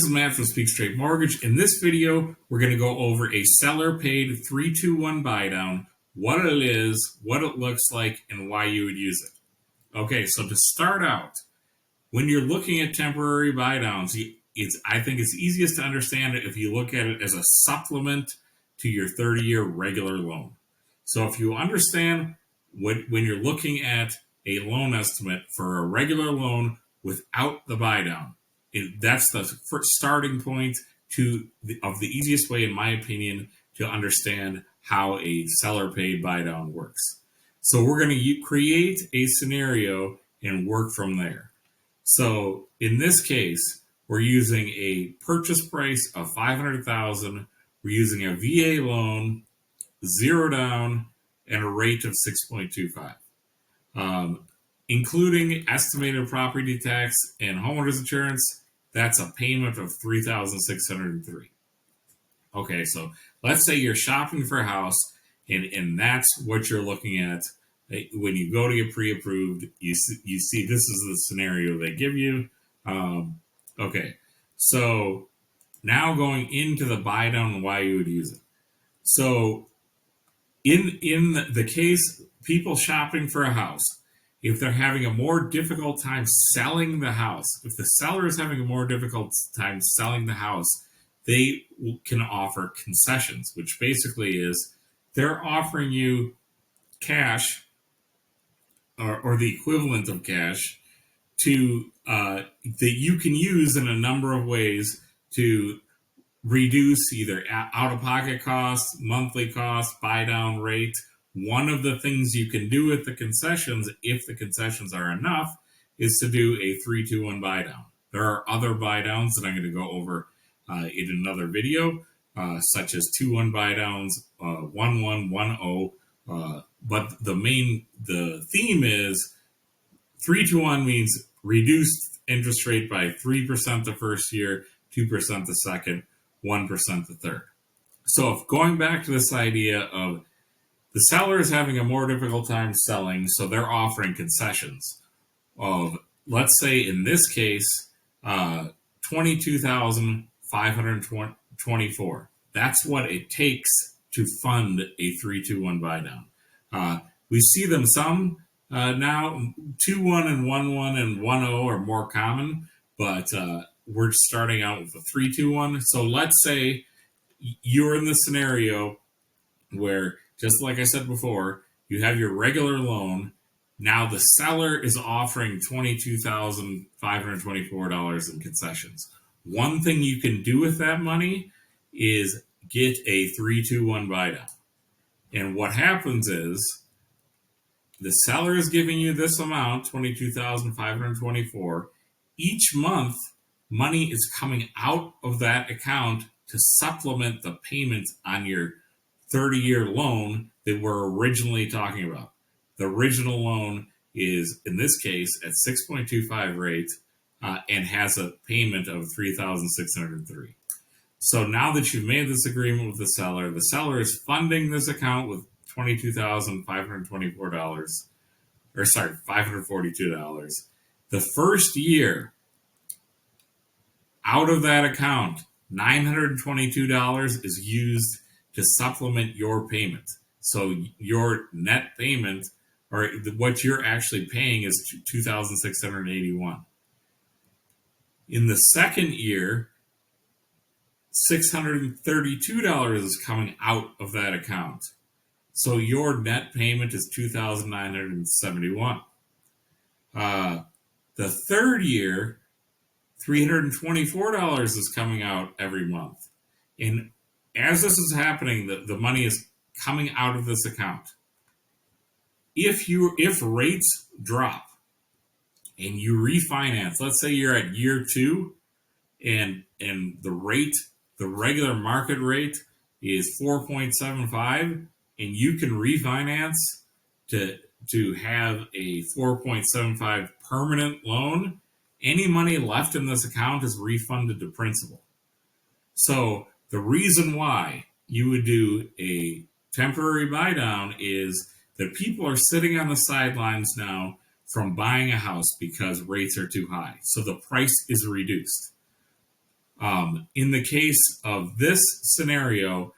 This is Matt from Speak Straight Mortgage. In this video, we're going to go over a seller-paid 3-2-1 buydown, what it is, what it looks like, and why you would use it. Okay, so to start out, when you're looking at temporary buydowns, I think it's easiest to understand it if you look at it as a supplement to your 30-year regular loan. So if you understand when you're looking at a loan estimate for a regular loan without the buydown, that's the first starting point of the easiest way, in my opinion, to understand how a seller-paid buydown works. So we're going to create a scenario and work from there. So in this case, we're using a purchase price of $500,000. We're using a VA loan, 0 down, and a rate of 6.25. Including estimated property tax and homeowners insurance, that's a payment of $3,603. Okay, so let's say you're shopping for a house, and that's what you're looking at. When you go to get pre-approved, you see this is the scenario they give you. Okay, so now going into the buydown and why you would use it. So in the case, people shopping for a house, if they're having a more difficult time selling the house, if the seller is having a more difficult time selling the house, they can offer concessions, which basically is they're offering you cash or the equivalent of cash to that you can use in a number of ways to reduce either out-of-pocket costs, monthly costs, buy-down rate. One of the things you can do with the concessions, if the concessions are enough, is to do a 3-2-1 buydown. There are other buydowns that I'm going to go over in another video, such as 2-1 buydowns, 1-1, 1-0. But the theme is 3-2-1 means reduced interest rate by 3% the first year, 2% the second, 1% the third. So if going back to this idea of the seller is having a more difficult time selling, so they're offering concessions of, let's say in this case, $22,524. That's what it takes to fund a 3-2-1 buydown. We see them some now, 2-1 and 1-1 and 1-0 are more common, but we're starting out with a 3-2-1. So let's say you're in the scenario where, just like I said before, you have your regular loan. Now the seller is offering $22,524 in concessions. One thing you can do with that money is get a 3-2-1 buydown. And what happens is the seller is giving you this amount, $22,524. Each month, money is coming out of that account to supplement the payments on your 30-year loan that we're originally talking about. The original loan is, in this case, at 6.25 rate and has a payment of $3,603. So now that you've made this agreement with the seller is funding this account with $22,524, or sorry, $542. The first year, out of that account, $922 is used to supplement your payment. So your net payment, or what you're actually paying, is $2,681. In the second year, $632 is coming out of that account. So your net payment is $2,971. The third year, $324 is coming out every month. And as this is happening, the money is coming out of this account. If rates drop and you refinance, let's say you're at year 2 and the regular market rate is 4.75, and you can refinance to have a 4.75 permanent loan, any money left in this account is refunded to principal. So the reason why you would do a temporary buydown is that people are sitting on the sidelines now from buying a house because rates are too high. So the price is reduced. In the case of this scenario,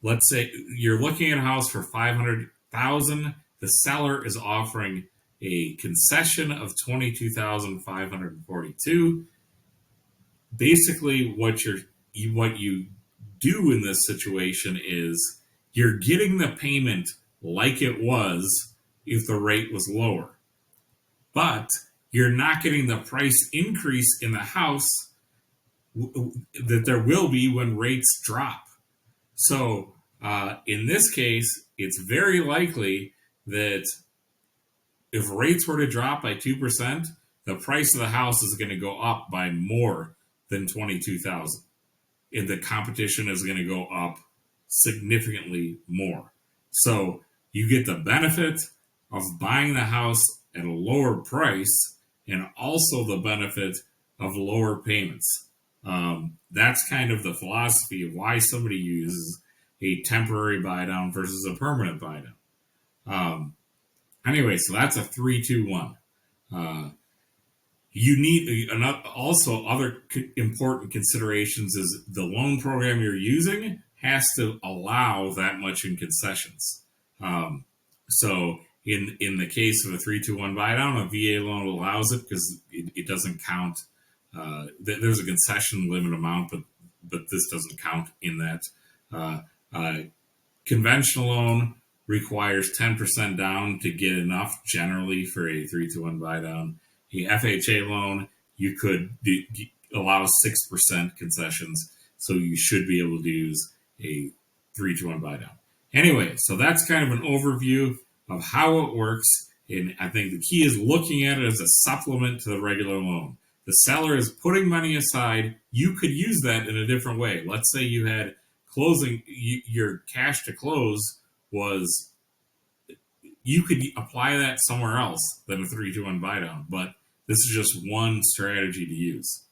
let's say you're looking at a house for 500,000. The seller is offering a concession of 22,542. Basically, what you do in this situation is you're getting the payment like it was if the rate was lower, but you're not getting the price increase in the house that there will be when rates drop. So in this case, it's very likely that if rates were to drop by 2%, the price of the house is going to go up by more than 22,000. And the competition is going to go up significantly more. So you get the benefit of buying the house at a lower price and also the benefit of lower payments. That's kind of the philosophy of why somebody uses a temporary buy down versus a permanent buy down. Anyway, so that's a 3-2-1. You need also other important considerations is the loan program you're using has to allow that much in concessions. So in the case of a 3-2-1 buy down, a VA loan allows it because it doesn't count. There's a concession limit amount, but this doesn't count in that. Conventional loan requires 10% down to get enough generally for a 3-2-1 buy down. The FHA loan, you could allow 6% concessions, so you should be able to use a 3-2-1 buy down. Anyway, so that's kind of an overview of how it works, and I think the key is looking at it as a supplement to the regular loan. The seller is putting money aside. You could use that in a different way. Let's say you had closing, your cash to close was, you could apply that somewhere else than a 3-2-1 buy down, but this is just one strategy to use.